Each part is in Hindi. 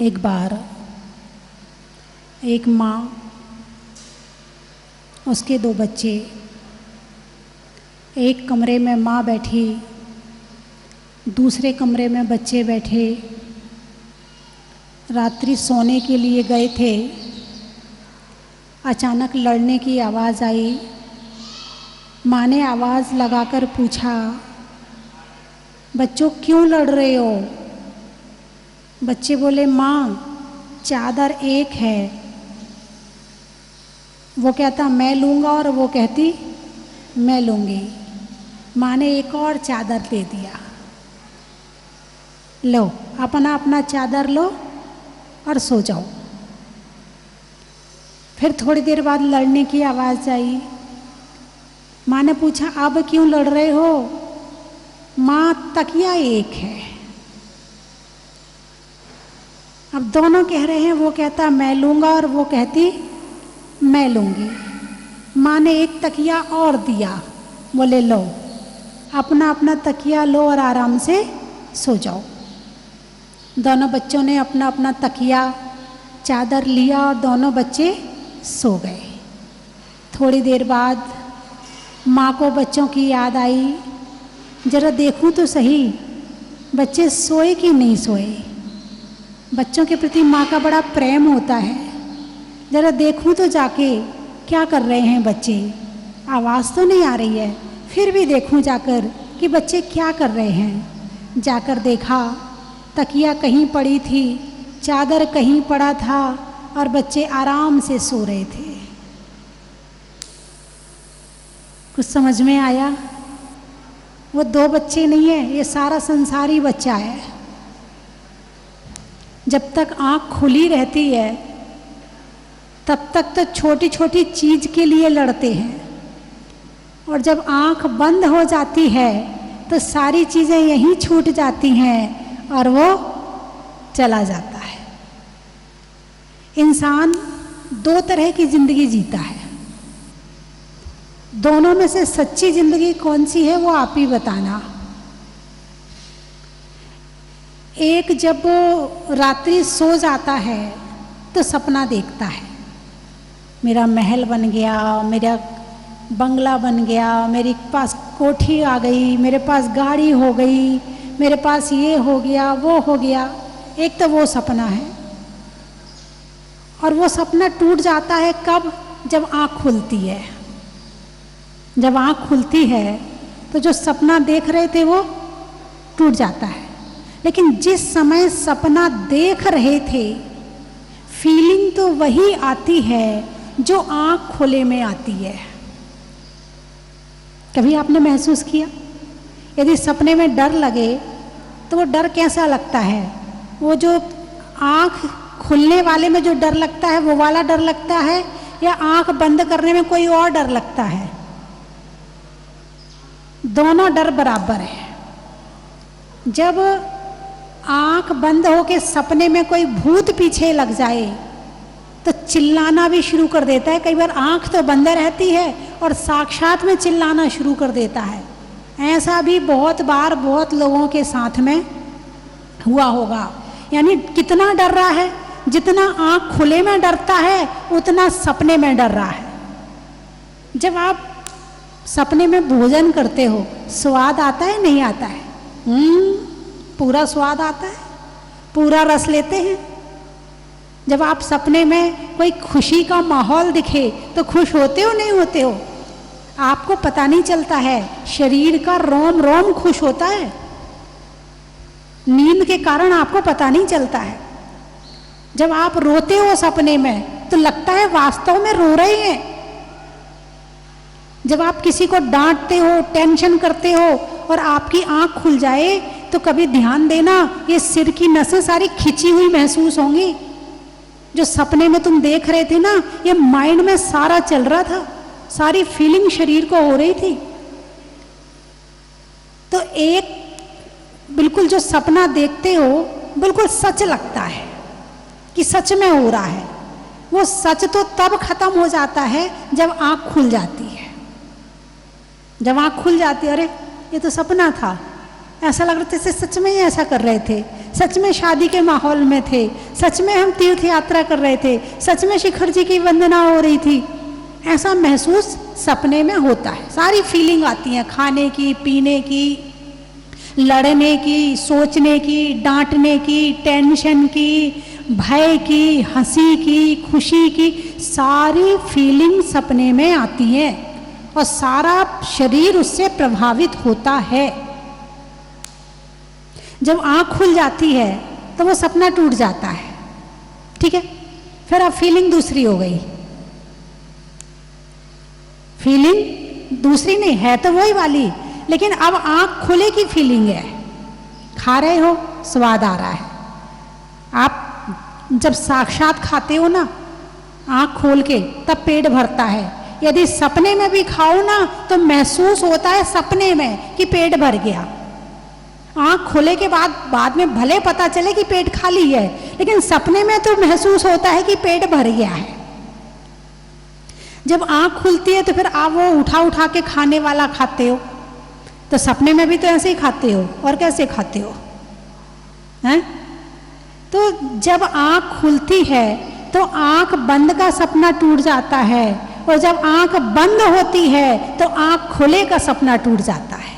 एक बार एक माँ, उसके 2 बच्चे, एक कमरे में माँ बैठी, दूसरे कमरे में बच्चे बैठे। रात्रि सोने के लिए गए थे। अचानक लड़ने की आवाज़ आई। माँ ने आवाज़ लगाकर पूछा, बच्चों क्यों लड़ रहे हो? बच्चे बोले, माँ चादर एक है। वो कहता मैं लूँगा और वो कहती मैं लूँगी। माँ ने एक और चादर दे दिया, लो अपना अपना चादर लो और सो जाओ। फिर थोड़ी देर बाद लड़ने की आवाज़ आई। माँ ने पूछा अब क्यों लड़ रहे हो? माँ तकिया एक है। अब दोनों कह रहे हैं, वो कहता मैं लूँगा और वो कहती मैं लूँगी। माँ ने एक तकिया और दिया, बोले लो अपना अपना तकिया लो और आराम से सो जाओ। दोनों बच्चों ने अपना अपना तकिया चादर लिया और दोनों बच्चे सो गए। थोड़ी देर बाद माँ को बच्चों की याद आई, जरा देखूं तो सही बच्चे सोए कि नहीं सोए। बच्चों के प्रति माँ का बड़ा प्रेम होता है। जरा देखूं तो जाके क्या कर रहे हैं बच्चे। आवाज़ तो नहीं आ रही है, फिर भी देखूं जाकर कि बच्चे क्या कर रहे हैं। जाकर देखा, तकिया कहीं पड़ी थी, चादर कहीं पड़ा था और बच्चे आराम से सो रहे थे। कुछ समझ में आया? वो 2 बच्चे नहीं है, ये सारा संसार ही बच्चा है। जब तक आँख खुली रहती है तब तक तो छोटी छोटी चीज़ के लिए लड़ते हैं, और जब आँख बंद हो जाती है तो सारी चीज़ें यहीं छूट जाती हैं और वो चला जाता है। इंसान 2 तरह की ज़िंदगी जीता है। दोनों में से सच्ची ज़िंदगी कौन सी है वो आप ही बताना। एक जब रात्रि सो जाता है तो सपना देखता है, मेरा महल बन गया, मेरा बंगला बन गया, मेरे पास कोठी आ गई, मेरे पास गाड़ी हो गई, मेरे पास ये हो गया वो हो गया। एक तो वो सपना है, और वो सपना टूट जाता है कब? जब आँख खुलती है। जब आँख खुलती है तो जो सपना देख रहे थे वो टूट जाता है। लेकिन जिस समय सपना देख रहे थे, फीलिंग तो वही आती है जो आँख खुले में आती है। कभी आपने महसूस किया? यदि सपने में डर लगे तो वो डर कैसा लगता है? वो जो आँख खुलने वाले में जो डर लगता है वो वाला डर लगता है, या आँख बंद करने में कोई और डर लगता है? दोनों डर बराबर है। जब आँख बंद होके सपने में कोई भूत पीछे लग जाए तो चिल्लाना भी शुरू कर देता है। कई बार आँख तो बंद रहती है और साक्षात में चिल्लाना शुरू कर देता है। ऐसा भी बहुत बार बहुत लोगों के साथ में हुआ होगा। यानी कितना डर रहा है? जितना आँख खुले में डरता है उतना सपने में डर रहा है। जब आप सपने में भोजन करते हो, स्वाद आता है नहीं आता है? पूरा स्वाद आता है, पूरा रस लेते हैं। जब आप सपने में कोई खुशी का माहौल दिखे तो खुश होते हो नहीं होते हो? आपको पता नहीं चलता है, शरीर का रोम रोम खुश होता है। नींद के कारण आपको पता नहीं चलता है। जब आप रोते हो सपने में तो लगता है वास्तव में रो रहे हैं। जब आप किसी को डांटते हो, टेंशन करते हो और आपकी आंख खुल जाए तो कभी ध्यान देना, ये सिर की नसें सारी खिंची हुई महसूस होंगी। जो सपने में तुम देख रहे थे ना, ये माइंड में सारा चल रहा था, सारी फीलिंग शरीर को हो रही थी। तो एक बिल्कुल जो सपना देखते हो बिल्कुल सच लगता है कि सच में हो रहा है। वो सच तो तब खत्म हो जाता है जब आंख खुल जाती है। जब आँख खुल जाती है, अरे ये तो सपना था, ऐसा लग रहा था जैसे सच में ही ऐसा कर रहे थे, सच में शादी के माहौल में थे, सच में हम तीर्थ यात्रा कर रहे थे, सच में शिखर जी की वंदना हो रही थी। ऐसा महसूस सपने में होता है। सारी फीलिंग आती हैं, खाने की, पीने की, लड़ने की, सोचने की, डांटने की, टेंशन की, भय की, हंसी की, खुशी की, सारी फीलिंग सपने में आती है और सारा शरीर उससे प्रभावित होता है। जब आँख खुल जाती है तो वो सपना टूट जाता है, ठीक है। फिर अब फीलिंग दूसरी हो गई, फीलिंग दूसरी नहीं है तो वही वाली, लेकिन अब आँख खुले की फीलिंग है। खा रहे हो, स्वाद आ रहा है। आप जब साक्षात खाते हो ना आँख खोल के, तब पेट भरता है। यदि सपने में भी खाओ ना तो महसूस होता है सपने में कि पेट भर गया। आँख खोले के बाद में भले पता चले कि पेट खाली है, लेकिन सपने में तो महसूस होता है कि पेट भर गया है। जब आँख खुलती है तो फिर आप वो उठा उठा के खाने वाला खाते हो, तो सपने में भी तो ऐसे ही खाते हो। और कैसे खाते हो, हैं? तो जब आँख खुलती है तो आँख बंद का सपना टूट जाता है, और जब आँख बंद होती है तो आँख खुले का सपना टूट जाता है।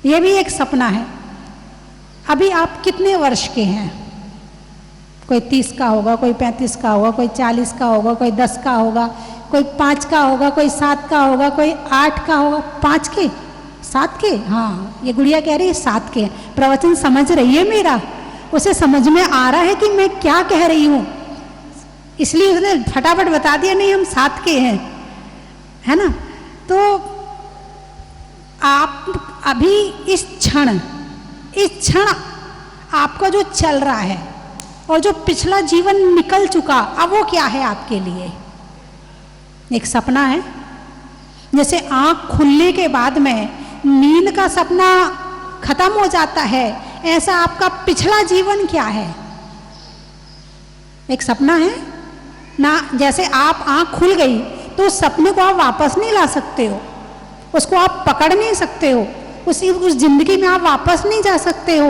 ये भी एक सपना है। अभी आप कितने वर्ष के हैं? कोई 30 का होगा, कोई 35 का होगा, कोई 40 का होगा, कोई 10 का होगा, कोई 5 का होगा, कोई 7 का होगा, कोई 8 का होगा। 5 के, 7 के? हाँ, ये गुड़िया कह रही है 7 के। प्रवचन समझ रही है मेरा, उसे समझ में आ रहा है कि मैं क्या कह रही हूँ, इसलिए उसने फटाफट बता दिया नहीं हम 7 के हैं, है ना। तो आप अभी इस क्षण आपका जो चल रहा है और जो पिछला जीवन निकल चुका, अब वो क्या है आपके लिए? एक सपना है। जैसे आँख खुलने के बाद में नींद का सपना खत्म हो जाता है, ऐसा आपका पिछला जीवन क्या है? एक सपना है ना। जैसे आप आँख खुल गई तो उस सपने को आप वापस नहीं ला सकते हो, उसको आप पकड़ नहीं सकते हो, उस जिंदगी में आप वापस नहीं जा सकते हो।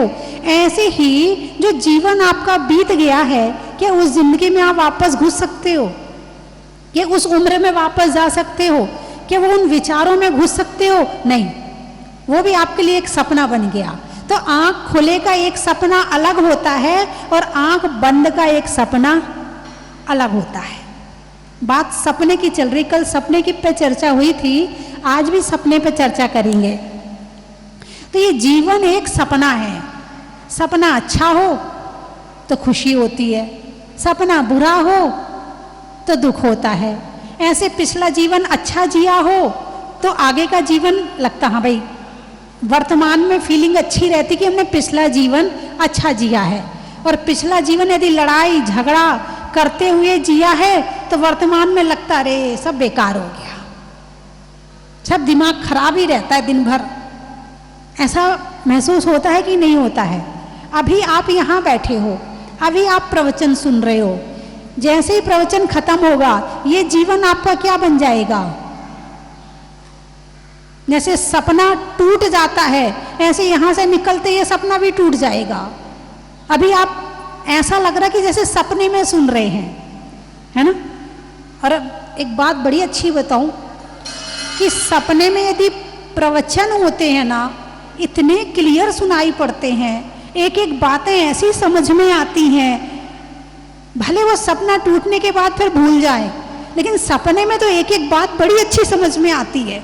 ऐसे ही जो जीवन आपका बीत गया है, क्या उस जिंदगी में आप वापस घुस सकते हो? क्या उस उम्र में वापस जा सकते हो? क्या वो उन विचारों में घुस सकते हो? नहीं, वो भी आपके लिए एक सपना बन गया। तो आँख खुले का एक सपना अलग होता है और आँख बंद का एक सपना अलग होता है। बात सपने की चल रही, कल सपने की पे चर्चा हुई थी, आज भी सपने पे चर्चा करेंगे। तो ये जीवन एक सपना है। सपना अच्छा हो तो खुशी होती है, सपना बुरा हो तो दुख होता है। ऐसे पिछला जीवन अच्छा जिया हो तो आगे का जीवन लगता, हाँ भाई, वर्तमान में फीलिंग अच्छी रहती कि हमने पिछला जीवन अच्छा जिया है। और पिछला जीवन यदि लड़ाई झगड़ा करते हुए जिया है तो वर्तमान में लगता अरे सब बेकार हो गया, सब दिमाग खराब ही रहता है दिन भर। ऐसा महसूस होता है कि नहीं होता है? अभी आप यहाँ बैठे हो, अभी आप प्रवचन सुन रहे हो, जैसे ही प्रवचन खत्म होगा ये जीवन आपका क्या बन जाएगा? जैसे सपना टूट जाता है, ऐसे यहाँ से निकलते ये सपना भी टूट जाएगा। अभी आप ऐसा लग रहा कि जैसे सपने में सुन रहे हैं, है ना। और एक बात बड़ी अच्छी बताऊं कि सपने में यदि प्रवचन होते हैं ना, इतने क्लियर सुनाई पड़ते हैं, एक एक बातें ऐसी समझ में आती हैं, भले वो सपना टूटने के बाद फिर भूल जाए, लेकिन सपने में तो एक एक बात बड़ी अच्छी समझ में आती है।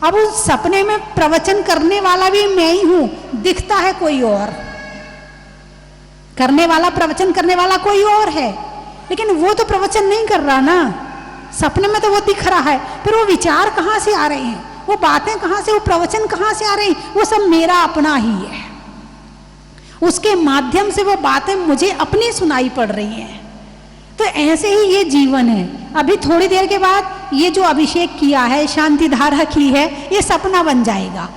अब उस सपने में प्रवचन करने वाला भी मैं ही हूँ, दिखता है कोई और, करने वाला प्रवचन करने वाला कोई और है, लेकिन वो तो प्रवचन नहीं कर रहा ना, सपने में तो वो दिख रहा है। फिर वो विचार कहाँ से आ रहे हैं, वो बातें कहाँ से, वो प्रवचन कहाँ से आ रहे हैं? वो सब मेरा अपना ही है, उसके माध्यम से वो बातें मुझे अपनी सुनाई पड़ रही हैं। तो ऐसे ही ये जीवन है। अभी थोड़ी देर के बाद ये जो अभिषेक किया है, शांति धारा की है, ये सपना बन जाएगा।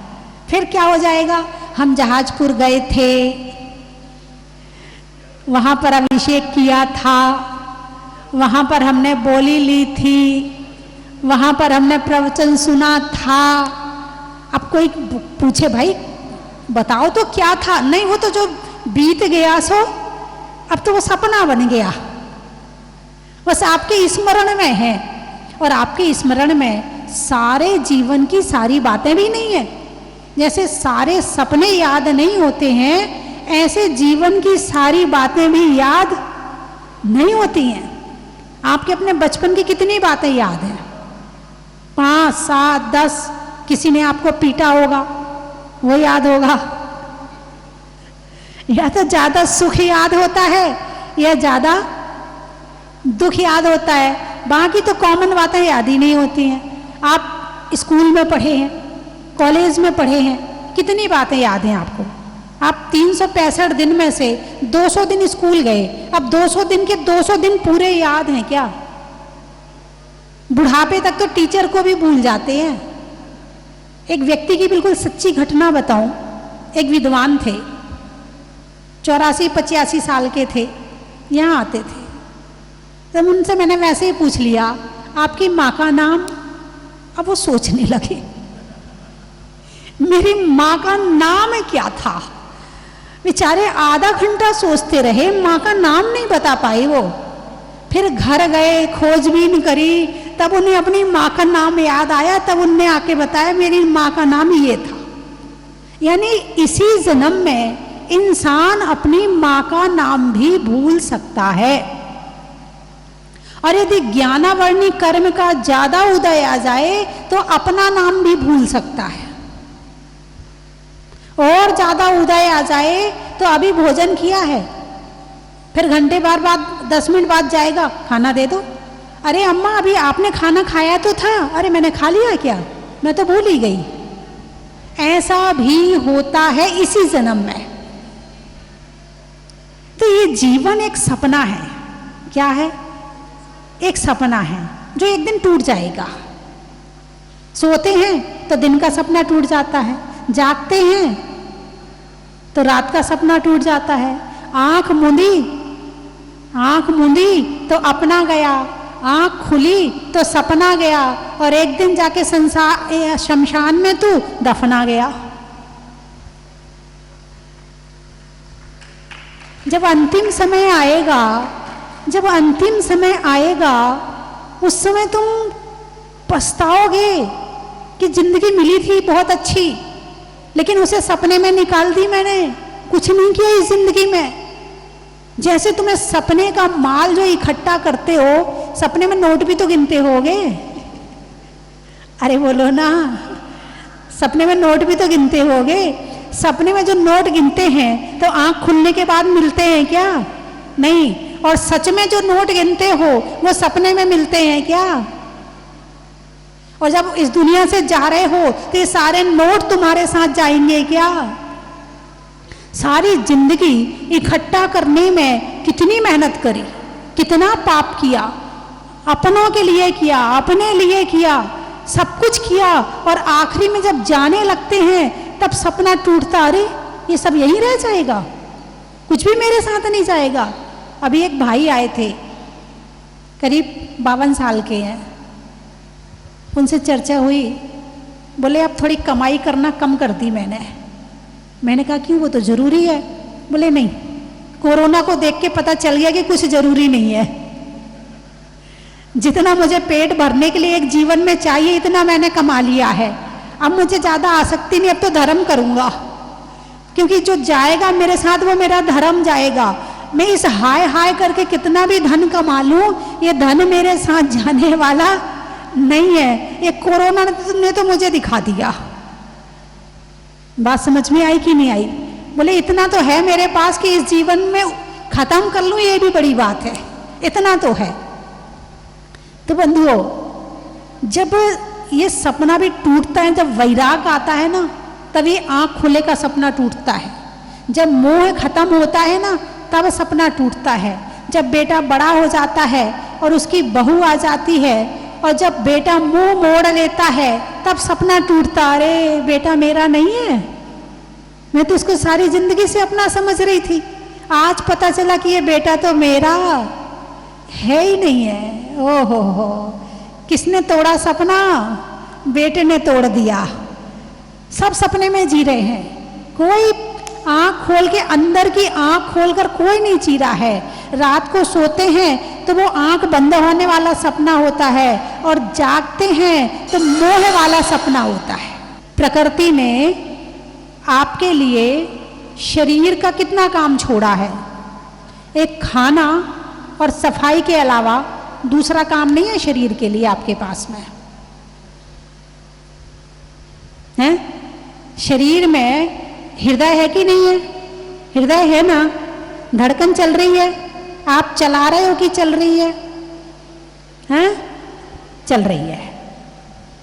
फिर क्या हो जाएगा? हम जहाजपुर गए थे, वहाँ पर अभिषेक किया था, वहाँ पर हमने बोली ली थी, वहाँ पर हमने प्रवचन सुना था। अब कोई पूछे भाई बताओ तो क्या था? नहीं, वो तो जो बीत गया सो अब तो वो सपना बन गया, बस आपके स्मरण में है। और आपके स्मरण में सारे जीवन की सारी बातें भी नहीं है। जैसे सारे सपने याद नहीं होते हैं, ऐसे जीवन की सारी बातें भी याद नहीं होती हैं। आपके अपने बचपन की कितनी बातें याद हैं? 5, 7, 10। किसी ने आपको पीटा होगा, वो याद होगा। या तो ज्यादा सुख याद होता है या ज्यादा दुख याद होता है। बाकी तो कॉमन बातें याद ही नहीं होती हैं। आप स्कूल में पढ़े हैं, कॉलेज में पढ़े हैं, कितनी बातें याद हैं आपको? आप 365 दिन में से 200 दिन स्कूल गए, अब 200 दिन के 200 दिन पूरे याद हैं क्या? बुढ़ापे तक तो टीचर को भी भूल जाते हैं। एक व्यक्ति की बिल्कुल सच्ची घटना बताऊं। एक विद्वान थे, 84-85 साल के थे, यहाँ आते थे। तब उनसे मैंने वैसे ही पूछ लिया, आपकी माँ का नाम? अब वो सोचने लगे, मेरी माँ का नाम क्या था? बेचारे आधा घंटा सोचते रहे, माँ का नाम नहीं बता पाई वो। फिर घर गए, खोजबीन करी, तब उन्हें अपनी माँ का नाम याद आया। तब उनने आके बताया, मेरी माँ का नाम ये था। यानी इसी जन्म में इंसान अपनी माँ का नाम भी भूल सकता है। और यदि ज्ञानावर्णी कर्म का ज्यादा उदय आ जाए तो अपना नाम भी भूल सकता है। और ज्यादा उदय आ जाए तो अभी भोजन किया है, फिर घंटे बाद 10 मिनट बाद जाएगा, खाना दे दो। अरे अम्मा, अभी आपने खाना खाया तो था। अरे मैंने खा लिया क्या? मैं तो भूल ही गई। ऐसा भी होता है इसी जन्म में। तो ये जीवन एक सपना है। क्या है? एक सपना है जो एक दिन टूट जाएगा। सोते हैं तो दिन का सपना टूट जाता है, जागते हैं तो रात का सपना टूट जाता है। आंख मूंदी तो अपना गया, आंख खुली तो सपना गया, और एक दिन जाके शमशान में तू दफना गया। जब अंतिम समय आएगा, उस समय तुम पछताओगे कि जिंदगी मिली थी बहुत अच्छी, लेकिन उसे सपने में निकाल दी मैंने, कुछ नहीं किया इस जिंदगी में। जैसे तुम्हें सपने का माल जो इकट्ठा करते हो, सपने में नोट भी तो गिनते होगे। अरे बोलो ना, सपने में नोट भी तो गिनते होगे। सपने में जो नोट गिनते हैं तो आंख खुलने के बाद मिलते हैं क्या? नहीं। और सच में जो नोट गिनते हो वो सपने में मिलते हैं क्या? और जब इस दुनिया से जा रहे हो तो ये सारे नोट तुम्हारे साथ जाएंगे क्या? सारी जिंदगी इकट्ठा करने में कितनी मेहनत करी, कितना पाप किया, अपनों के लिए किया, अपने लिए किया, सब कुछ किया, और आखिरी में जब जाने लगते हैं तब सपना टूटता, अरे ये सब यहीं रह जाएगा, कुछ भी मेरे साथ नहीं जाएगा। अभी एक भाई आए थे, करीब 52 साल के हैं। उनसे चर्चा हुई, बोले अब थोड़ी कमाई करना कम कर दी मैंने कहा क्यों, वो तो जरूरी है। बोले नहीं, कोरोना को देख के पता चल गया कि कुछ जरूरी नहीं है। जितना मुझे पेट भरने के लिए एक जीवन में चाहिए इतना मैंने कमा लिया है, अब मुझे ज्यादा आसक्ति नहीं, अब तो धर्म करूंगा, क्योंकि जो जाएगा मेरे साथ वो मेरा धर्म जाएगा। मैं इस हाय हाय करके कितना भी धन कमा लूं, ये धन मेरे साथ जाने वाला नहीं है। ये कोरोना ने तो मुझे दिखा दिया। बात समझ में आई कि नहीं आई? बोले इतना तो है मेरे पास कि इस जीवन में खत्म कर लूं, ये भी बड़ी बात है, इतना तो है। तो बंधुओं, जब ये सपना भी टूटता है, जब वैराग आता है ना, तभी आंख खुले का सपना टूटता है। जब मोह खत्म होता है ना, तब सपना टूटता है। जब बेटा बड़ा हो जाता है और उसकी बहू आ जाती है, और जब बेटा मुंह मोड़ लेता है तब सपना टूटता, अरे बेटा मेरा नहीं है, मैं तो उसको सारी जिंदगी से अपना समझ रही थी, आज पता चला कि ये बेटा तो मेरा है ही नहीं है। ओहो हो, किसने तोड़ा सपना? बेटे ने तोड़ दिया। सब सपने में जी रहे हैं, कोई आँख खोल के, अंदर की आँख खोलकर कोई नहीं चीरा है। रात को सोते हैं तो वो आँख बंद होने वाला सपना होता है, और जागते हैं तो मोह वाला सपना होता है। प्रकृति ने आपके लिए शरीर का कितना काम छोड़ा है। एक खाना और सफाई के अलावा दूसरा काम नहीं है शरीर के लिए आपके पास में है। शरीर में हृदय है कि नहीं है? हृदय है ना, धड़कन चल रही है। आप चला रहे हो कि चल रही है? हैं? चल रही है।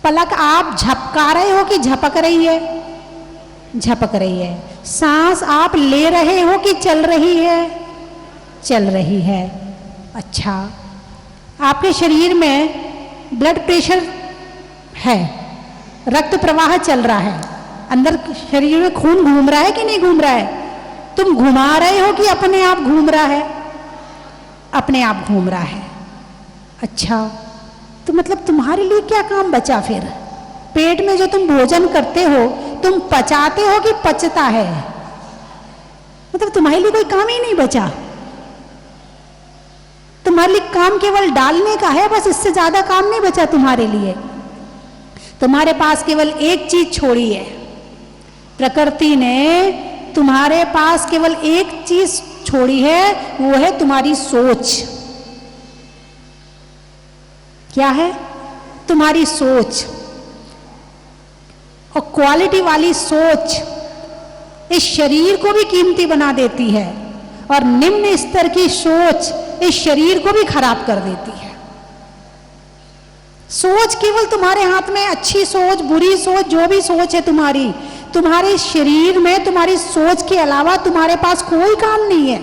पलक आप झपका रहे हो कि झपक रही है? झपक रही है। सांस आप ले रहे हो कि चल रही है? चल रही है। अच्छा, आपके शरीर में ब्लड प्रेशर है, रक्त प्रवाह चल रहा है, अंदर शरीर में खून घूम रहा है कि नहीं घूम रहा है? तुम घुमा रहे हो कि अपने आप घूम रहा है? अपने आप घूम रहा है। अच्छा, तो मतलब तुम्हारे लिए क्या काम बचा फिर? पेट में जो तुम भोजन करते हो, तुम पचाते हो कि पचता है? मतलब तुम्हारे लिए कोई काम ही नहीं बचा। तुम्हारे लिए काम केवल डालने का है, बस, इससे ज्यादा काम नहीं बचा तुम्हारे लिए। तुम्हारे पास केवल एक चीज छोड़ी है। प्रकृति ने तुम्हारे पास केवल एक चीज छोड़ी है, वो है तुम्हारी सोच। क्या है? तुम्हारी सोच। और क्वालिटी वाली सोच इस शरीर को भी कीमती बना देती है, और निम्न स्तर की सोच इस शरीर को भी खराब कर देती है। सोच केवल तुम्हारे हाथ में, अच्छी सोच, बुरी सोच, जो भी सोच है तुम्हारी, तुम्हारे शरीर में तुम्हारी सोच के अलावा तुम्हारे पास कोई काम नहीं है।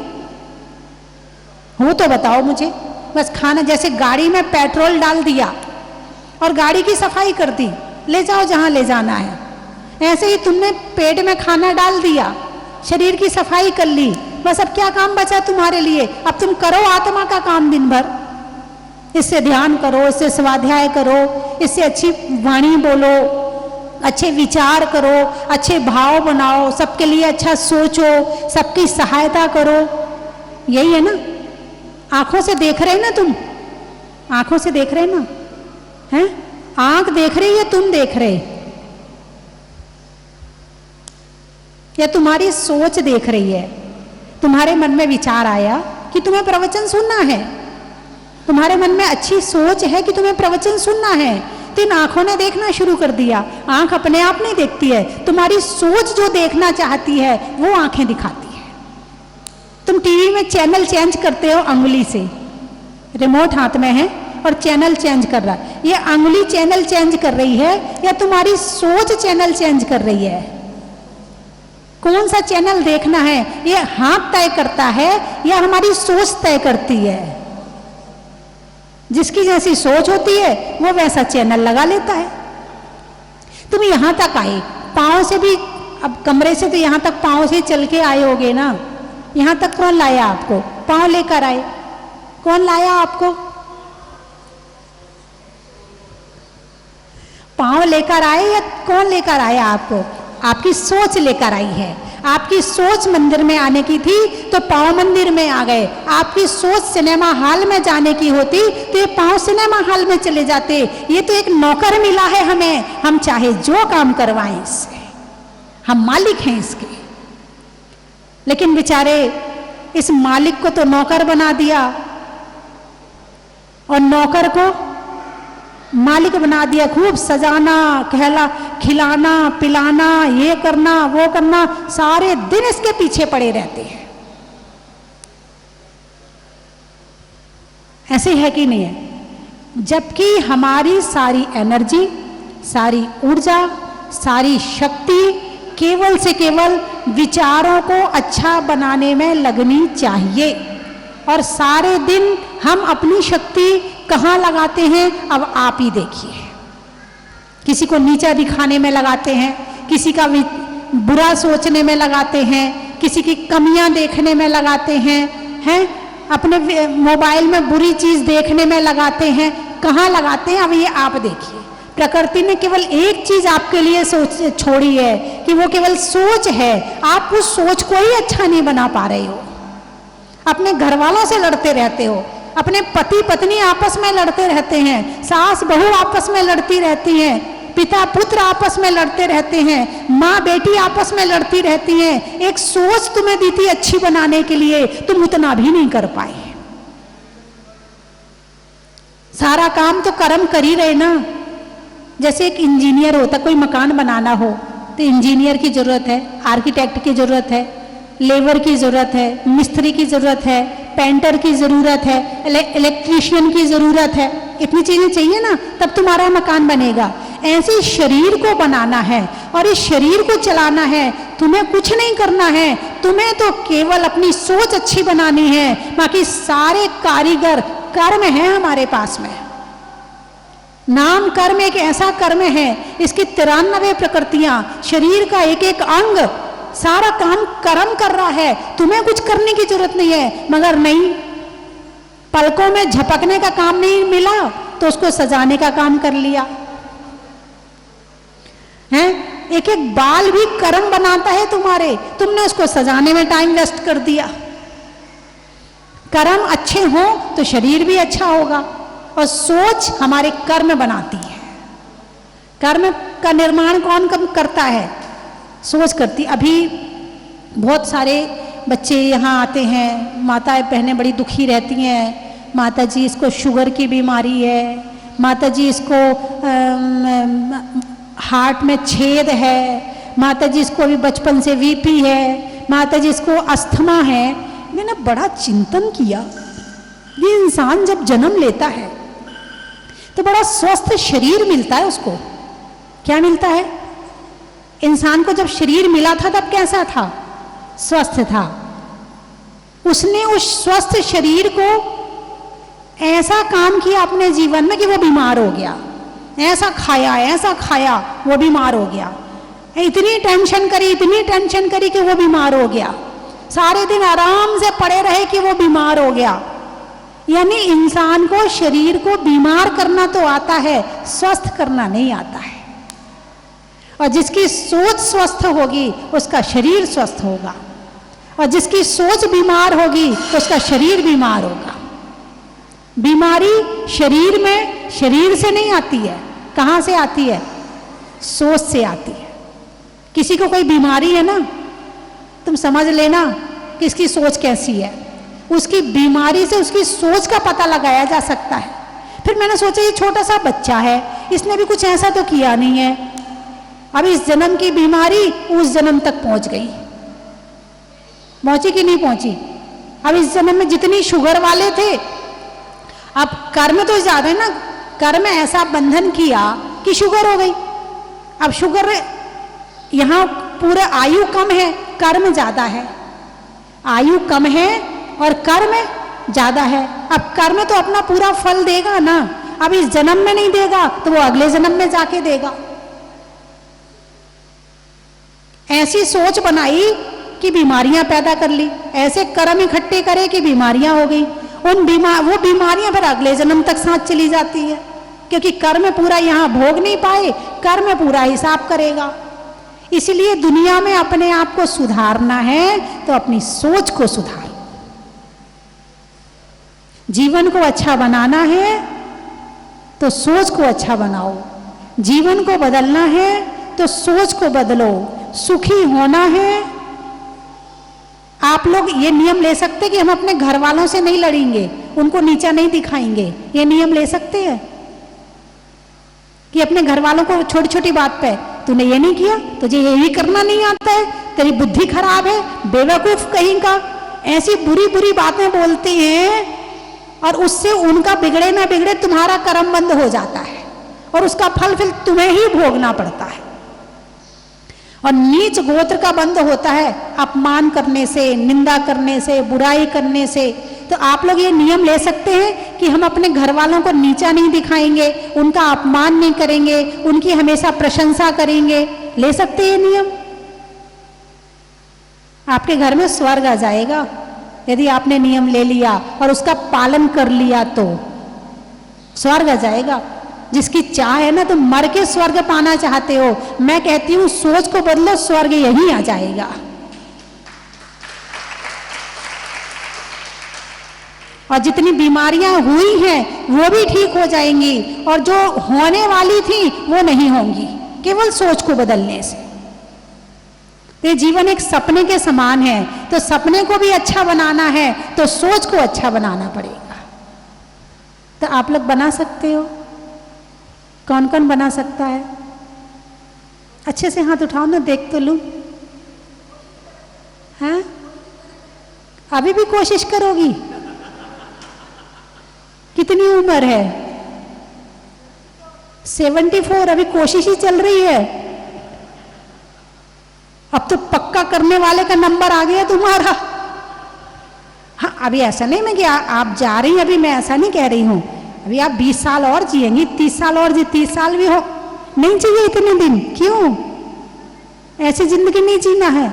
हो तो बताओ मुझे। बस खाना, जैसे गाड़ी में पेट्रोल डाल दिया और गाड़ी की सफाई कर दी, ले जाओ जहां ले जाना है। ऐसे ही तुमने पेट में खाना डाल दिया, शरीर की सफाई कर ली, बस अब क्या काम बचा तुम्हारे लिए? अब तुम करो आत्मा का काम दिन भर। इससे ध्यान करो, इससे स्वाध्याय करो, इससे अच्छी वाणी बोलो, अच्छे विचार करो, अच्छे भाव बनाओ, सबके लिए अच्छा सोचो, सबकी सहायता करो। यही है ना? आंखों से देख रहे ना तुम? आंखों से देख रहे ना? हैं? आंख देख रही है, तुम देख रहे, या तुम्हारी सोच देख रही है? तुम्हारे मन में विचार आया कि तुम्हें प्रवचन सुनना है, तुम्हारे मन में अच्छी सोच है कि तुम्हें प्रवचन सुनना है, तो इन आंखों ने देखना शुरू कर दिया। आंख अपने आप नहीं देखती है, तुम्हारी सोच जो देखना चाहती है वो आंखें दिखाती है। तुम टीवी में चैनल चेंज करते हो अंगुली से, रिमोट हाथ में है और चैनल चेंज कर रहा है। ये अंगुली चैनल चेंज कर रही है या तुम्हारी सोच चैनल चेंज कर रही है? कौन सा चैनल देखना है ये हाथ तय करता है या हमारी सोच तय करती है? जिसकी जैसी सोच होती है वो वैसा चैनल लगा लेता है। तुम यहां तक आए, पांव से भी, अब कमरे से तो यहां तक पांव से चल के आए होगे ना? यहां तक कौन लाया आपको? पांव लेकर आए। कौन लाया आपको? पांव लेकर आए या कौन लेकर आया आपको? आपकी सोच लेकर आई है। आपकी सोच मंदिर में आने की थी तो पांव मंदिर में आ गए। आपकी सोच सिनेमा हॉल में जाने की होती तो ये पांव सिनेमा हॉल में चले जाते। ये तो एक नौकर मिला है हमें, हम चाहे जो काम करवाएं इससे, हम मालिक हैं इसके। लेकिन बेचारे इस मालिक को तो नौकर बना दिया और नौकर को मालिक बना दिया। खूब सजाना, खिलाना, पिलाना, ये करना, वो करना, सारे दिन इसके पीछे पड़े रहते हैं। ऐसे है कि नहीं है? जबकि हमारी सारी एनर्जी, सारी ऊर्जा, सारी शक्ति केवल से केवल विचारों को अच्छा बनाने में लगनी चाहिए। और सारे दिन हम अपनी शक्ति कहाँ लगाते हैं? अब आप ही देखिए। किसी को नीचा दिखाने में लगाते हैं, किसी का बुरा सोचने में लगाते हैं, किसी की कमियां देखने में लगाते हैं, अपने मोबाइल में बुरी चीज देखने में लगाते हैं। कहाँ लगाते हैं? अब ये आप देखिए। प्रकृति ने केवल एक चीज आपके लिए सोच छोड़ी है कि वो केवल सोच है। आप उस सोच को ही अच्छा नहीं बना पा रहे हो। अपने घर वालों से लड़ते रहते हो, अपने पति पत्नी आपस में लड़ते रहते हैं, सास बहू आपस में लड़ती रहती हैं, पिता पुत्र आपस में लड़ते रहते हैं, माँ बेटी आपस में लड़ती रहती हैं। एक सोच तुम्हें दी थी अच्छी बनाने के लिए, तुम उतना भी नहीं कर पाए। सारा काम तो कर्म कर ही रहे ना। जैसे एक इंजीनियर होता, कोई मकान बनाना हो तो इंजीनियर की जरूरत है, आर्किटेक्ट की जरूरत है, लेबर की जरूरत है, मिस्त्री की जरूरत है, पेंटर की जरूरत है, इलेक्ट्रीशियन की जरूरत है। इतनी चीजें चाहिए ना, तब तुम्हारा मकान बनेगा। ऐसे शरीर को बनाना है और इस शरीर को चलाना है। तुम्हें कुछ नहीं करना है, तुम्हें तो केवल अपनी सोच अच्छी बनानी है। बाकी सारे कारीगर कर्म है हमारे पास में। नाम कर्म एक ऐसा कर्म है, इसकी 93 प्रकृतियां, शरीर का एक एक अंग, सारा काम कर्म कर रहा है। तुम्हें कुछ करने की जरूरत नहीं है। मगर नहीं, पलकों में झपकने का काम नहीं मिला तो उसको सजाने का काम कर लिया है। एक एक बाल भी कर्म बनाता है तुम्हारे, तुमने उसको सजाने में टाइम वेस्ट कर दिया। कर्म अच्छे हो तो शरीर भी अच्छा होगा। और सोच हमारे कर्म बनाती है। कर्म का निर्माण कौन कम करता है? सोच करती। अभी बहुत सारे बच्चे यहाँ आते हैं, माताएं बहनें बड़ी दुखी रहती हैं, माता जी इसको शुगर की बीमारी है, माता जी इसको हार्ट में छेद है, माता जी इसको अभी बचपन से वीपी है, माता जी इसको अस्थमा है। मैंने बड़ा चिंतन किया, ये इंसान जब जन्म लेता है तो बड़ा स्वस्थ शरीर मिलता है उसको। क्या मिलता है? इंसान को जब शरीर मिला था तब कैसा था? स्वस्थ था। उसने उस स्वस्थ शरीर को ऐसा काम किया अपने जीवन में कि वो बीमार हो गया। ऐसा खाया वो बीमार हो गया। इतनी टेंशन करी कि वो बीमार हो गया। सारे दिन आराम से पड़े रहे कि वो बीमार हो गया। यानी इंसान को शरीर को बीमार करना तो आता है, स्वस्थ करना नहीं आता है। और जिसकी सोच स्वस्थ होगी उसका शरीर स्वस्थ होगा, और जिसकी सोच बीमार होगी तो उसका शरीर बीमार होगा। बीमारी शरीर में, शरीर से नहीं आती है। कहाँ से आती है? सोच से आती है। किसी को कोई बीमारी है ना, तुम समझ लेना कि इसकी सोच कैसी है। उसकी बीमारी से उसकी सोच का पता लगाया जा सकता है। फिर मैंने सोचा ये छोटा सा बच्चा है, इसने भी कुछ ऐसा तो किया नहीं है, अब इस जन्म की बीमारी उस जन्म तक पहुंच गई। पहुंची कि नहीं पहुंची? अब इस जन्म में जितनी शुगर वाले थे, अब कर्म तो ज्यादा है ना, कर्म ऐसा बंधन किया कि शुगर हो गई। अब शुगर, यहाँ पूरे आयु कम है, कर्म ज्यादा है। आयु कम है और कर्म ज्यादा है। अब कर्म तो अपना पूरा फल देगा ना, अब इस जन्म में नहीं देगा तो वो अगले जन्म में जाके देगा। ऐसी सोच बनाई कि बीमारियां पैदा कर ली, ऐसे कर्म इकट्ठे करे कि बीमारियां हो गई। वो बीमारियां फिर अगले जन्म तक साथ चली जाती है, क्योंकि कर्म पूरा यहाँ भोग नहीं पाए, कर्म पूरा हिसाब करेगा। इसलिए दुनिया में अपने आप को सुधारना है तो अपनी सोच को सुधारो। जीवन को अच्छा बनाना है तो सोच को अच्छा बनाओ। जीवन को बदलना है तो सोच को बदलो। सुखी होना है, आप लोग ये नियम ले सकते कि हम अपने घर वालों से नहीं लड़ेंगे, उनको नीचा नहीं दिखाएंगे। ये नियम ले सकते हैं कि अपने घर वालों को छोटी छोटी बात पे, तूने ये नहीं किया, तुझे ये भी करना नहीं आता है, तेरी बुद्धि खराब है, बेवकूफ कहीं का, ऐसी बुरी बुरी बातें बोलते हैं। और उससे उनका बिगड़े ना बिगड़े तुम्हारा कर्म बंद हो जाता है और उसका फल फिर तुम्हें ही भोगना पड़ता है। और नीच गोत्र का बंद होता है अपमान करने से, निंदा करने से, बुराई करने से। तो आप लोग ये नियम ले सकते हैं कि हम अपने घर वालों को नीचा नहीं दिखाएंगे, उनका अपमान नहीं करेंगे, उनकी हमेशा प्रशंसा करेंगे। ले सकते हैं ये नियम? आपके घर में स्वर्ग आ जाएगा यदि आपने नियम ले लिया और उसका पालन कर लिया तो स्वर्ग आ जाएगा। जिसकी चाह है ना, तो मर के स्वर्ग पाना चाहते हो, मैं कहती हूँ सोच को बदलो, स्वर्ग यहीं आ जाएगा। और जितनी बीमारियां हुई हैं वो भी ठीक हो जाएंगी, और जो होने वाली थी वो नहीं होंगी, केवल सोच को बदलने से। तो जीवन एक सपने के समान है, तो सपने को भी अच्छा बनाना है तो सोच को अच्छा बनाना पड़ेगा। तो आप लोग बना सकते हो? कौन कौन बना सकता है? अच्छे से हाथ उठाओ ना, देख तो लूं। हैं? अभी भी कोशिश करोगी? कितनी उम्र है? 74। अभी कोशिश ही चल रही है। अब तो पक्का करने वाले का नंबर आ गया तुम्हारा। हाँ, अभी ऐसा नहीं मैं कि आप जा रही हैं, अभी मैं ऐसा नहीं कह रही हूं। अभी आप 20 साल और जिएंगी, 30 साल और 30 साल भी हो, नहीं चाहिए इतने दिन। क्यों? ऐसी जिंदगी नहीं जीना है।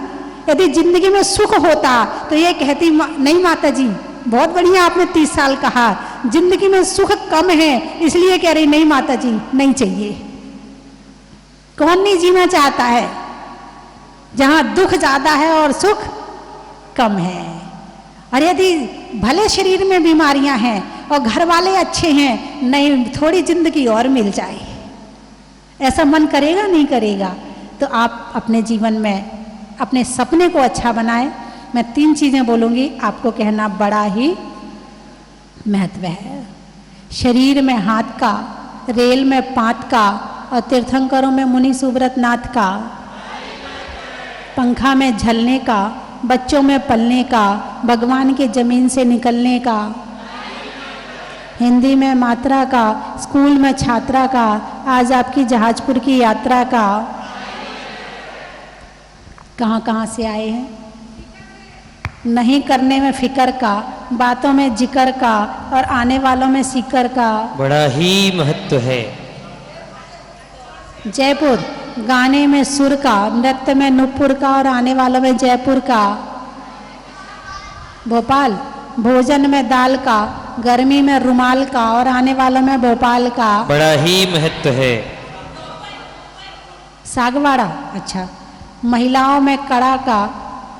यदि जिंदगी में सुख होता तो ये कहती नहीं माता जी, बहुत बढ़िया आपने 30 साल कहा, जिंदगी में सुख कम है इसलिए कह रही नहीं माता जी, नहीं चाहिए। कौन नहीं जीना चाहता है जहां दुख ज्यादा है और सुख कम है? और यदि भले शरीर में बीमारियां हैं और घर वाले अच्छे हैं, नहीं थोड़ी जिंदगी और मिल जाए, ऐसा मन करेगा नहीं करेगा? तो आप अपने जीवन में अपने सपने को अच्छा बनाएं। मैं 3 चीजें बोलूंगी, आपको कहना बड़ा ही महत्व है। शरीर में हाथ का, रेल में पांत का, और तीर्थंकरों में मुनि सुब्रत नाथ का, पंखा में झलने का, बच्चों में पलने का, भगवान के जमीन से निकलने का, हिंदी में मात्रा का, स्कूल में छात्रा का, आज आपकी जहाजपुर की यात्रा का। कहाँ कहाँ से आए हैं? नहीं करने में फिकर का, बातों में जिक्र का, और आने वालों में सीकर का। बड़ा ही महत्व है। जयपुर, गाने में सुर का, नृत्य में नुपुर का, और आने वालों में जयपुर का। भोपाल, भोजन में दाल का, गर्मी में रुमाल का, और आने वालों में भोपाल का। बड़ा ही महत्व है। सागवाड़ा, अच्छा, महिलाओं में कड़ा का,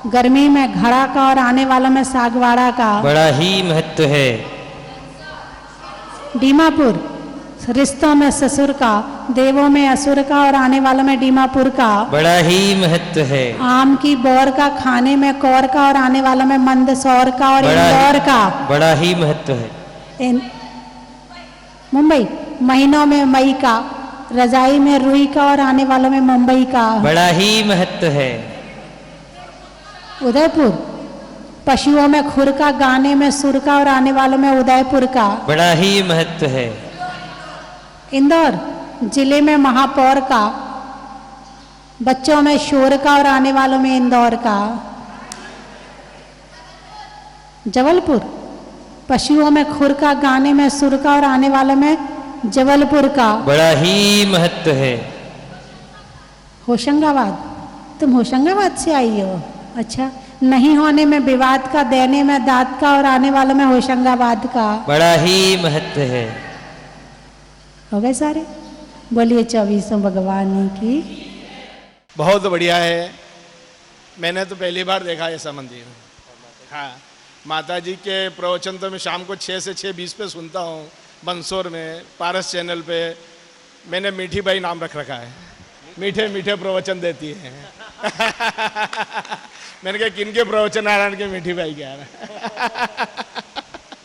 गर्मी में घड़ा का, और आने वालों में सागवाड़ा का। बड़ा ही महत्व है। दीमापुर, रिश्तों में ससुर का, देवों में असुर का, और आने वालों में दीमापुर का। बड़ा ही महत्व है। आम की बौर का, खाने में कौर का, और आने वालों में मंदसौर का, और इंदौर का। बड़ा ही महत्व है। मुंबई, महीनों में मई का, रजाई में रुई का, और आने वालों में मुंबई का। बड़ा ही महत्व है। उदयपुर, पशुओं में खुर का, गाने में सुर का, और आने वालों में उदयपुर का। बड़ा ही महत्व है। इंदौर, जिले में महापौर का, बच्चों में शोर का, और आने वालों में इंदौर का। जबलपुर, पशुओं में खुर का, गाने में सुर का, और आने वालों में जबलपुर का। बड़ा ही महत्व है। होशंगाबाद, तुम होशंगाबाद से आई हो? अच्छा, नहीं होने में विवाद का, देने में दाद का, और आने वालों में होशंगाबाद का। बड़ा ही महत्व है। हो गए सारे? बोलिए 24 भगवान की। बहुत बढ़िया है। मैंने तो पहली बार देखा ऐसा मंदिर। हाँ, माता जी के प्रवचन तो मैं शाम को 6 से 6:20 पे सुनता हूँ, मंदसौर में पारस चैनल पे। मैंने मीठी बाई नाम रख रखा है, मीठे मीठे प्रवचन देती है। मैंने कहा किनके प्रवचन नारायण के, मीठी बाई के आ रहा।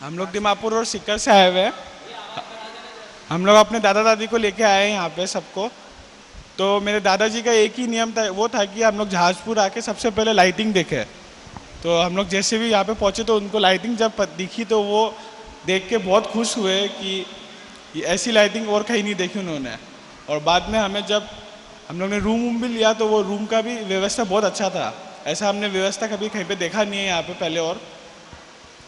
हम लोग दीमापुर और सीकर से आए हुए हैं। हम लोग अपने दादा दादी को लेके आए हैं यहाँ पे सबको। तो मेरे दादाजी का एक ही नियम था, वो था कि हम लोग जहाजपुर आके सबसे पहले लाइटिंग देखे। तो हम लोग जैसे भी यहाँ पे पहुँचे तो उनको लाइटिंग जब दिखी तो वो देख के बहुत खुश हुए कि ऐसी लाइटिंग और कहीं नहीं देखी उन्होंने। और बाद में हमें जब हम लोग ने रूम भी लिया तो वो रूम का भी व्यवस्था बहुत अच्छा था। ऐसा हमने व्यवस्था कभी कहीं पे देखा नहीं है यहाँ पे पहले। और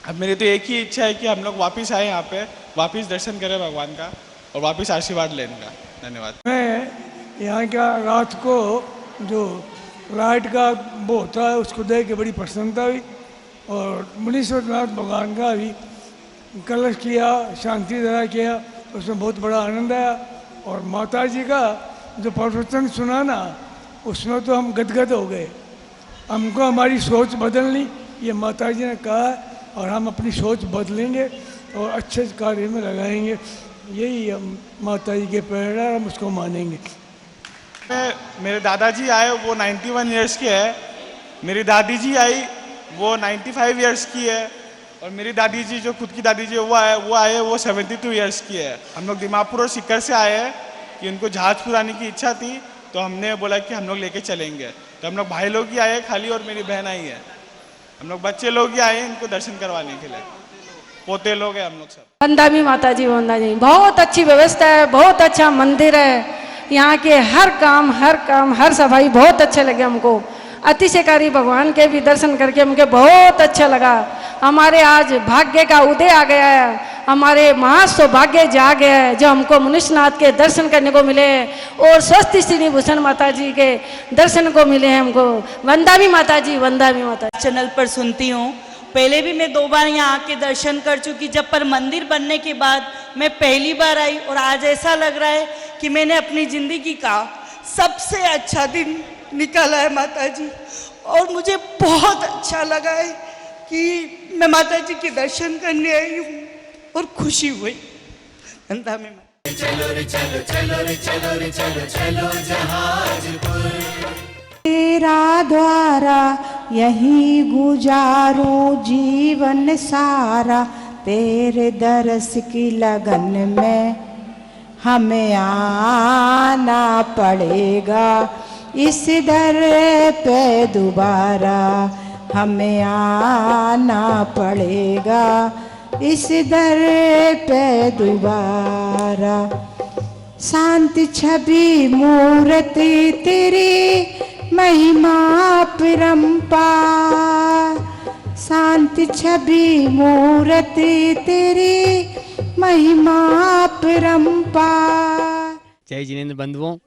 अब मेरी तो एक ही इच्छा है कि हम लोग वापस आए यहाँ पे, वापस दर्शन करें भगवान का और वापस आशीर्वाद लेने का। धन्यवाद। मैं यहाँ का रात को जो लाइट का वो होता है उसको देख के बड़ी प्रसन्नता हुई। और मुनीश्वरनाथ भगवान का भी कलश किया, शांति दरा किया, उसमें बहुत बड़ा आनंद आया। और माता जी का जो प्रवचन सुना ना, उसमें तो हम गदगद हो गए। हमको हमारी सोच बदलनी, ये माता जी ने कहा है, और हम अपनी सोच बदलेंगे और अच्छे कार्य में लगाएंगे। यही हम माता जी के प्रेरणा, हम उसको मानेंगे। मेरे दादाजी आए, वो 91 ईयर्स के है। मेरी दादी जी आई, वो 95 ईयर्स की है। और मेरी दादी जी, जो खुद की दादी जी वो आए वो 72 ईयर्स की है। हम लोग दीमापुर और सीकर से आए हैं कि उनको जहाजपुर आने की इच्छा थी, तो हमने बोला कि हम लोग लेके चलेंगे। तो हम लोग भाई लोग ही आए खाली, और मेरी बहन आई है। हम लोग बच्चे लोग ही आए हैं इनको दर्शन करवाने के लिए, पोते लोग हैं हम लोग सब। वंदामी माता जी, वंदा जी, बहुत अच्छी व्यवस्था है, बहुत अच्छा मंदिर है। यहाँ के हर काम हर सफाई बहुत अच्छे लगे हमको। अतिशयकारी भगवान के भी दर्शन करके हमको बहुत अच्छा लगा। हमारे आज भाग्य का उदय आ गया है, हमारे महासौभाग्य जा गया है जो हमको मनुष्यनाथ के दर्शन करने को मिले और स्वस्ति श्री भूषण माता जी के दर्शन को मिले हैं हमको। वंदामी माता जी, वंदामी माता जी। चैनल पर सुनती हूँ, पहले भी मैं 2 बार यहाँ आके दर्शन कर चुकी, जब पर मंदिर बनने के बाद मैं पहली बार आई। और आज ऐसा लग रहा है कि मैंने अपनी ज़िंदगी का सबसे अच्छा दिन निकाला है माता जी। और मुझे बहुत अच्छा लगा है कि मैं माता जी के दर्शन करने आई हूँ और खुशी हुई। अंधा में तेरा द्वारा यही गुजारो जीवन सारा, तेरे दरस की लगन में हमें आना पड़ेगा, इस दर पे दोबारा हमें आना पड़ेगा, इस दर पे दोबारा। शांति छवि मूर्ति तेरी महिमा परंपार, शांति छवि मूर्ति तेरी महिमा परंपार। जय जिनेंद्र बंधुओं,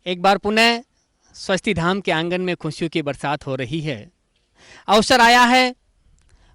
एक बार पुनः स्वस्ति धाम के आंगन में खुशियों की बरसात हो रही है। अवसर आया है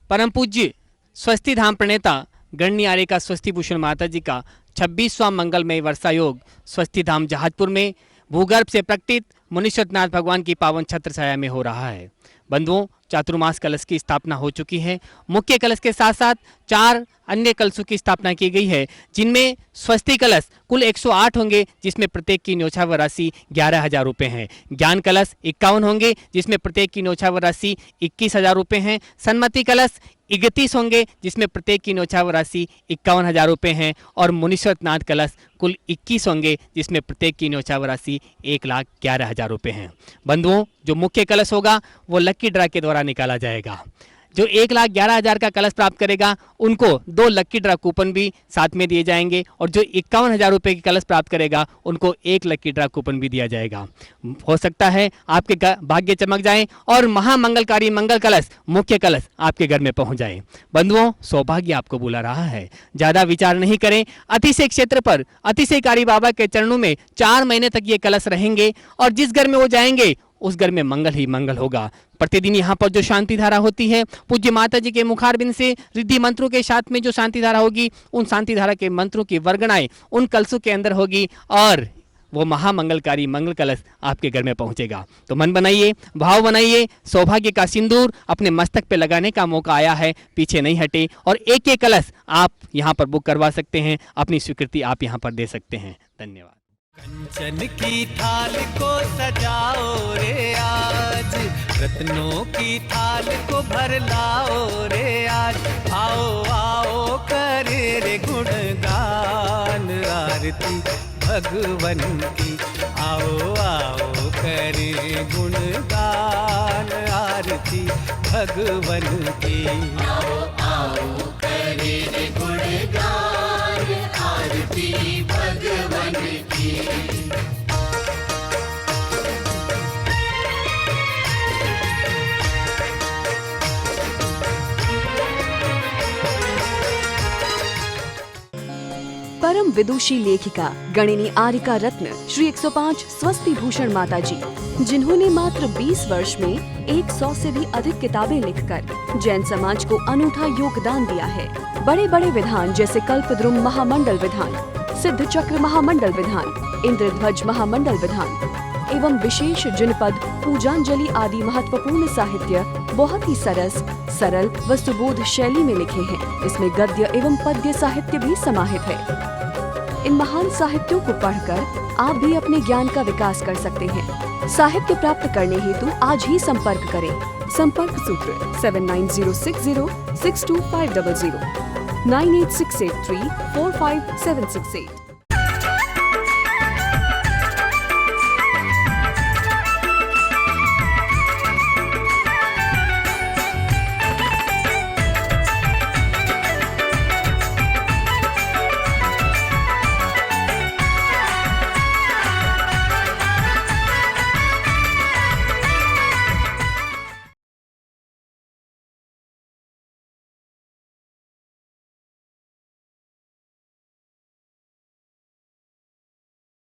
परम पूज्य स्वस्ति धाम प्रणेता गणनी आर्यिका स्वस्ति भूषण माता जी का 26वां मंगलमय वर्षा योग स्वस्ति धाम जहाजपुर में भूगर्भ से प्रकटित मुनीश्वरनाथ भगवान की पावन छत्र छाया में हो रहा है। बंधुओं, चातुर्मास कलश की स्थापना हो चुकी है। मुख्य कलश के साथ साथ 4 अन्य कलशों की स्थापना की गई है, जिनमें स्वस्ति कलश कुल 108 होंगे, जिसमें प्रत्येक की न्योछावर राशि 11,000 रुपये है। ज्ञान कलश 51 होंगे, जिसमें प्रत्येक की न्योछावर राशि 21,000 रुपये हैं। सन्मति कलश 31 होंगे, जिसमें प्रत्येक की न्योछावर राशि 51,000 रुपये हैं। और मुनीश्वरनाथ कलश कुल 21 होंगे, जिसमें प्रत्येक की न्योछावर राशि 1,11,000 रुपये हैं। बंधुओं, जो मुख्य कलश होगा वो लक्की ड्रा के द्वारा निकाला जाएगा। जो 1,11,000 का कलश प्राप्त करेगा उनको 2 लक्की ड्रा कूपन भी साथ में दिए जाएंगे, और जो 51,000 रुपये की कलश प्राप्त करेगा उनको 1 लक्की ड्रा कूपन भी दिया जाएगा। हो सकता है आपके भाग्य चमक जाए और महामंगलकारी मंगल कलश, मुख्य कलश आपके घर में पहुंच जाए। बंधुओं, सौभाग्य आपको बुला रहा है। ज़्यादा विचार नहीं करें, अतिशय क्षेत्र पर अतिशयकारी बाबा के चरणों में 4 महीने तक ये कलश रहेंगे, और जिस घर में वो जाएंगे उस घर में मंगल ही मंगल होगा। प्रतिदिन यहाँ पर जो शांति धारा होती है, पूज्य माता जी के मुखारबिंद से रिद्धि मंत्रों के साथ में जो शांति धारा होगी, उन शांति धारा के मंत्रों की वर्गणाएं उन कलशों के अंदर होगी, और वो महामंगलकारी मंगल कलश आपके घर में पहुंचेगा। तो मन बनाइए, भाव बनाइए, सौभाग्य का सिंदूर अपने मस्तक पे लगाने का मौका आया है, पीछे नहीं हटे, और एक कलश आप यहाँ पर बुक करवा सकते हैं, अपनी स्वीकृति आप यहाँ पर दे सकते हैं। धन्यवाद। कंचन की थाल को सजाओ रे आज, रत्नों की थाल को भर लाओ रे आज। आओ आओ करे रे गुणगान आरती भगवन की, आओ आओ करे गुणगान आरती भगवन की। आओ आओ करे रे गुणगान आरती भगवन की। परम विदुषी लेखिका गणिनी आर्यिका रत्न श्री 105 स्वस्ति भूषण माता जी, जिन्होंने मात्र 20 वर्ष में 100 से भी अधिक किताबें लिखकर जैन समाज को अनूठा योगदान दिया है। बड़े बड़े विधान जैसे कल्पद्रुम महामंडल विधान, सिद्ध चक्र महामंडल विधान, इंद्रध्वज महामंडल विधान एवं विशेष जनपद पूजांजलि आदि महत्वपूर्ण साहित्य बहुत ही सरल व सुबोध शैली में लिखे हैं। इसमें गद्य एवं पद्य साहित्य भी समाहित है। इन महान साहित्यों को पढ़कर आप भी अपने ज्ञान का विकास कर सकते हैं। साहित्य प्राप्त करने हेतु आज ही संपर्क करें। संपर्क सूत्र 7906062500 98683 45768।